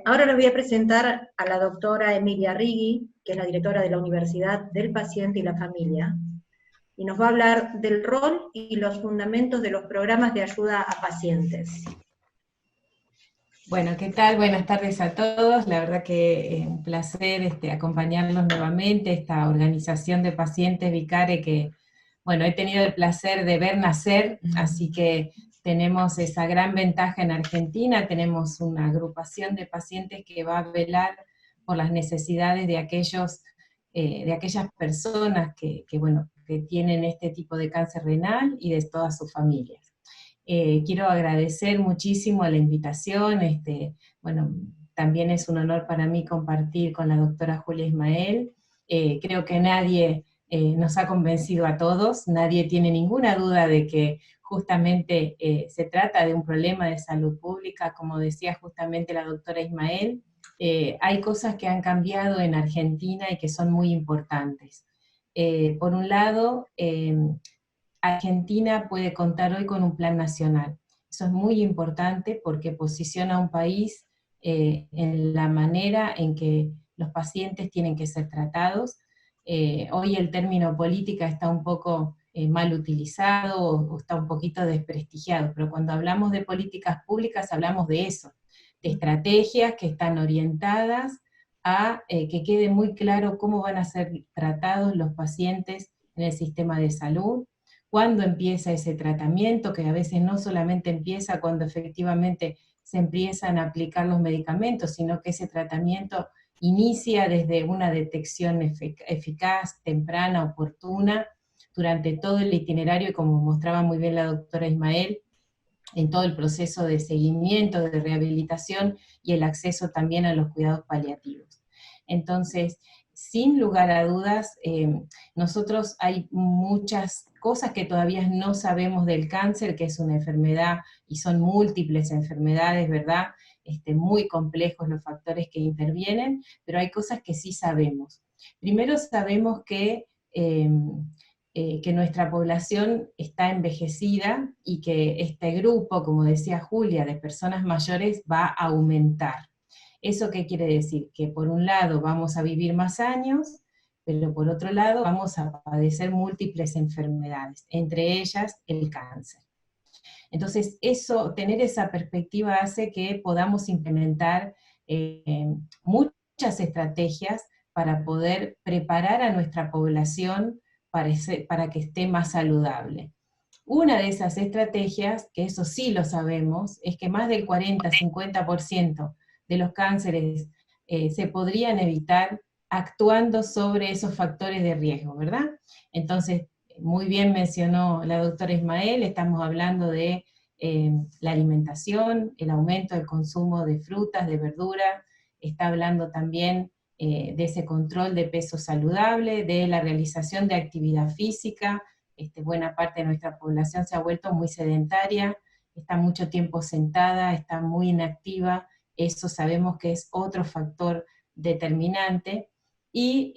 Ahora les voy a presentar a la doctora Emilia Righi, que es la directora de la Universidad del Paciente y la Familia, y nos va a hablar del rol y los fundamentos de los programas de ayuda a pacientes. Bueno, ¿qué tal? Buenas tardes a todos. La verdad que es un placer acompañarlos nuevamente, esta organización de pacientes Vicare que, bueno, he tenido el placer de ver nacer, así que tenemos esa gran ventaja en Argentina, tenemos una agrupación de pacientes que va a velar por las necesidades de aquellas personas bueno, que tienen este tipo de cáncer renal y de todas sus familias. Quiero agradecer muchísimo a la invitación, bueno, también es un honor para mí compartir con la doctora Julia Ismael. Creo que nadie nos ha convencido a todos, nadie tiene ninguna duda de que justamente se trata de un problema de salud pública, como decía justamente la doctora Ismael. Hay cosas que han cambiado en Argentina y que son muy importantes. Por un lado, Argentina puede contar hoy con un plan nacional. Eso es muy importante porque posiciona a un país en la manera en que los pacientes tienen que ser tratados. Hoy el término política está un poco mal utilizado o está un poquito desprestigiado, pero cuando hablamos de políticas públicas hablamos de eso, de estrategias que están orientadas a que quede muy claro cómo van a ser tratados los pacientes en el sistema de salud, cuándo empieza ese tratamiento, que a veces no solamente empieza cuando efectivamente se empiezan a aplicar los medicamentos, sino que ese tratamiento inicia desde una detección eficaz, temprana, oportuna, durante todo el itinerario, y como mostraba muy bien la doctora Ismael, en todo el proceso de seguimiento, de rehabilitación y el acceso también a los cuidados paliativos. Entonces, sin lugar a dudas, nosotros hay muchas cosas que todavía no sabemos del cáncer, que es una enfermedad, y son múltiples enfermedades, ¿verdad? Muy complejos los factores que intervienen, pero hay cosas que sí sabemos. Primero sabemos que nuestra población está envejecida y que este grupo, como decía Julia, de personas mayores va a aumentar. ¿Eso qué quiere decir? Que por un lado vamos a vivir más años, pero por otro lado vamos a padecer múltiples enfermedades, entre ellas el cáncer. Entonces, tener esa perspectiva hace que podamos implementar muchas estrategias para poder preparar a nuestra población para que esté más saludable. Una de esas estrategias, que eso sí lo sabemos, es que más del 40-50% de los cánceres se podrían evitar actuando sobre esos factores de riesgo, ¿verdad? Entonces, muy bien mencionó la doctora Ismael, estamos hablando de la alimentación, el aumento del consumo de frutas, de verduras, está hablando también de ese control de peso saludable, de la realización de actividad física. Buena parte de nuestra población se ha vuelto muy sedentaria, está mucho tiempo sentada, está muy inactiva, eso sabemos que es otro factor determinante. Y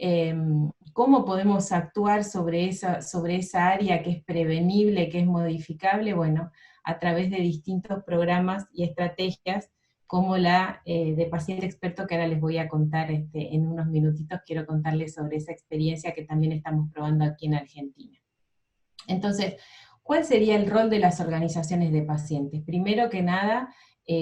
cómo podemos actuar sobre esa área que es prevenible, que es modificable, bueno, a través de distintos programas y estrategias, como la de paciente experto, que ahora les voy a contar en unos minutitos. Quiero contarles sobre esa experiencia que también estamos probando aquí en Argentina. Entonces, ¿cuál sería el rol de las organizaciones de pacientes? Primero que nada,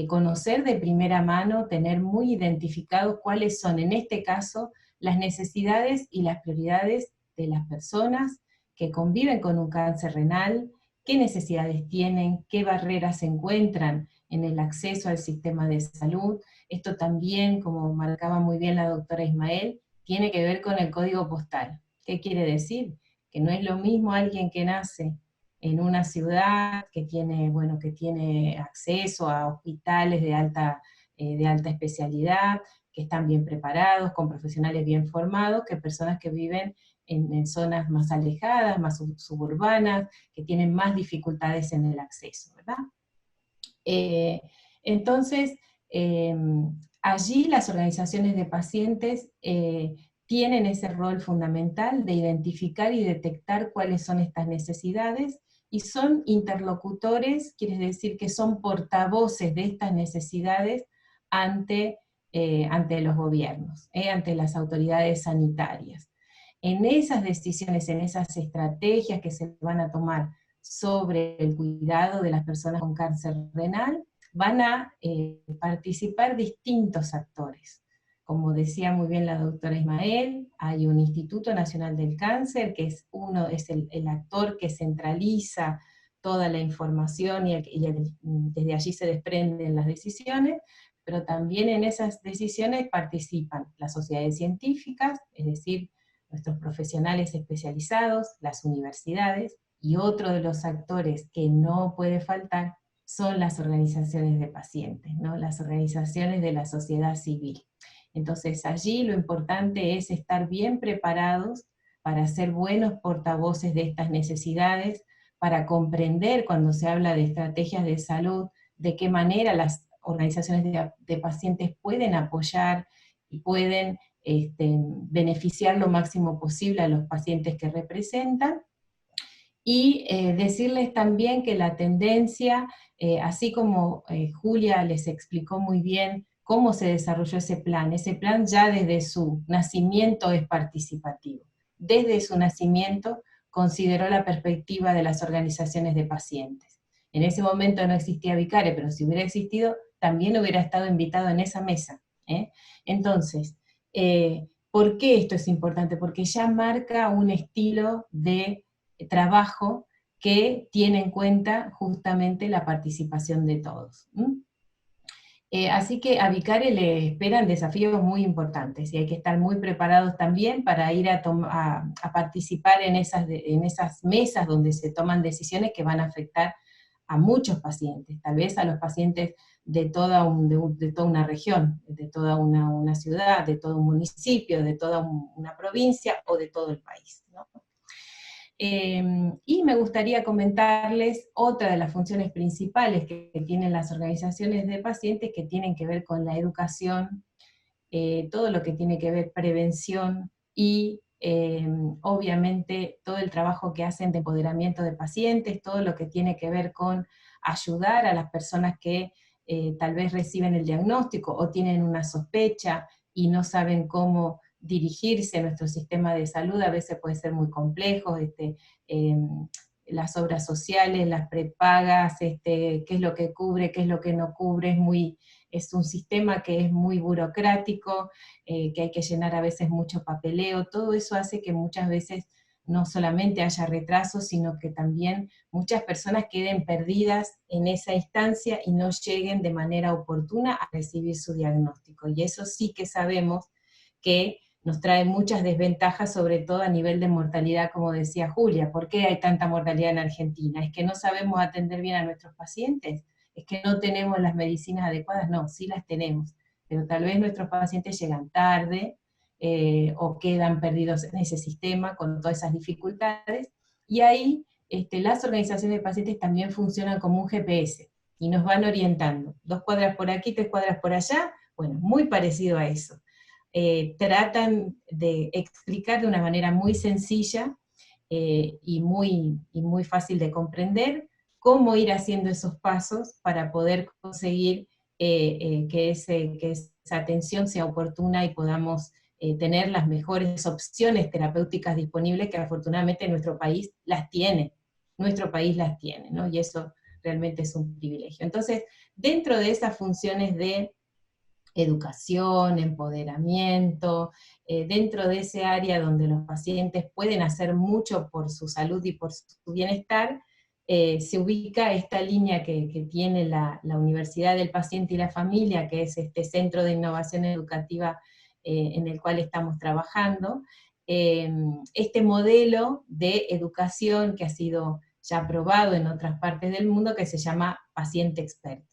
conocer de primera mano, tener muy identificados cuáles son, en este caso, las necesidades y las prioridades de las personas que conviven con un cáncer renal, qué necesidades tienen, qué barreras se encuentran en el acceso al sistema de salud. Esto también, como marcaba muy bien la doctora Ismael, tiene que ver con el código postal. ¿Qué quiere decir? Que no es lo mismo alguien que nace en una ciudad que tiene, bueno, que tiene acceso a hospitales de alta especialidad, que están bien preparados, con profesionales bien formados, que personas que viven en zonas más alejadas, más suburbanas, que tienen más dificultades en el acceso, ¿verdad? Entonces, allí las organizaciones de pacientes tienen ese rol fundamental de identificar y detectar cuáles son estas necesidades, y son interlocutores, quiere decir que son portavoces de estas necesidades ante ante los gobiernos, ante las autoridades sanitarias. En esas decisiones, en esas estrategias que se van a tomar sobre el cuidado de las personas con cáncer renal, van a participar distintos actores. Como decía muy bien la doctora Ismael, hay un Instituto Nacional del Cáncer, que es el actor que centraliza toda la información desde allí se desprenden las decisiones, pero también en esas decisiones participan las sociedades científicas, es decir, nuestros profesionales especializados, las universidades, y otro de los actores que no puede faltar son las organizaciones de pacientes, ¿no? Las organizaciones de la sociedad civil. Entonces allí lo importante es estar bien preparados para ser buenos portavoces de estas necesidades, para comprender cuando se habla de estrategias de salud, de qué manera las organizaciones de pacientes pueden apoyar y pueden beneficiar lo máximo posible a los pacientes que representan, y decirles también que la tendencia, así como Julia les explicó muy bien cómo se desarrolló ese plan ya desde su nacimiento es participativo. Desde su nacimiento consideró la perspectiva de las organizaciones de pacientes. En ese momento no existía Vicare, pero si hubiera existido, también hubiera estado invitado en esa mesa. Entonces, ¿por qué esto es importante? Porque ya marca un estilo de trabajo que tiene en cuenta justamente la participación de todos. Así que a Vicare le esperan desafíos muy importantes y hay que estar muy preparados también para ir a participar en esas mesas donde se toman decisiones que van a afectar a muchos pacientes, tal vez a los pacientes de toda una región, de toda una ciudad, de todo un municipio, de toda una provincia o de todo el país, ¿no? Y me gustaría comentarles otra de las funciones principales que tienen las organizaciones de pacientes, que tienen que ver con la educación, todo lo que tiene que ver prevención y obviamente todo el trabajo que hacen de empoderamiento de pacientes, todo lo que tiene que ver con ayudar a las personas que tal vez reciben el diagnóstico o tienen una sospecha y no saben cómo dirigirse a nuestro sistema de salud, a veces puede ser muy complejo, las obras sociales, las prepagas, qué es lo que cubre, qué es lo que no cubre, es un sistema que es muy burocrático, que hay que llenar a veces mucho papeleo, todo eso hace que muchas veces no solamente haya retrasos, sino que también muchas personas queden perdidas en esa instancia y no lleguen de manera oportuna a recibir su diagnóstico. Y eso sí que sabemos que nos trae muchas desventajas, sobre todo a nivel de mortalidad, como decía Julia. ¿Por qué hay tanta mortalidad en Argentina? ¿Es que no sabemos atender bien a nuestros pacientes? ¿Es que no tenemos las medicinas adecuadas? No, sí las tenemos, pero tal vez nuestros pacientes llegan tarde o quedan perdidos en ese sistema con todas esas dificultades, y ahí las organizaciones de pacientes también funcionan como un GPS, y nos van orientando, 2 cuadras por aquí, 3 cuadras por allá, bueno, muy parecido a eso. Tratan de explicar de una manera muy sencilla y muy fácil de comprender cómo ir haciendo esos pasos para poder conseguir que esa atención sea oportuna y podamos tener las mejores opciones terapéuticas disponibles, que afortunadamente nuestro país las tiene, ¿no? Y eso realmente es un privilegio. Entonces, dentro de esas funciones de educación, empoderamiento, dentro de ese área donde los pacientes pueden hacer mucho por su salud y por su bienestar, se ubica esta línea que tiene la Universidad del Paciente y la Familia, que es este centro de innovación educativa en el cual estamos trabajando, este modelo de educación que ha sido ya aprobado en otras partes del mundo, que se llama Paciente Experto.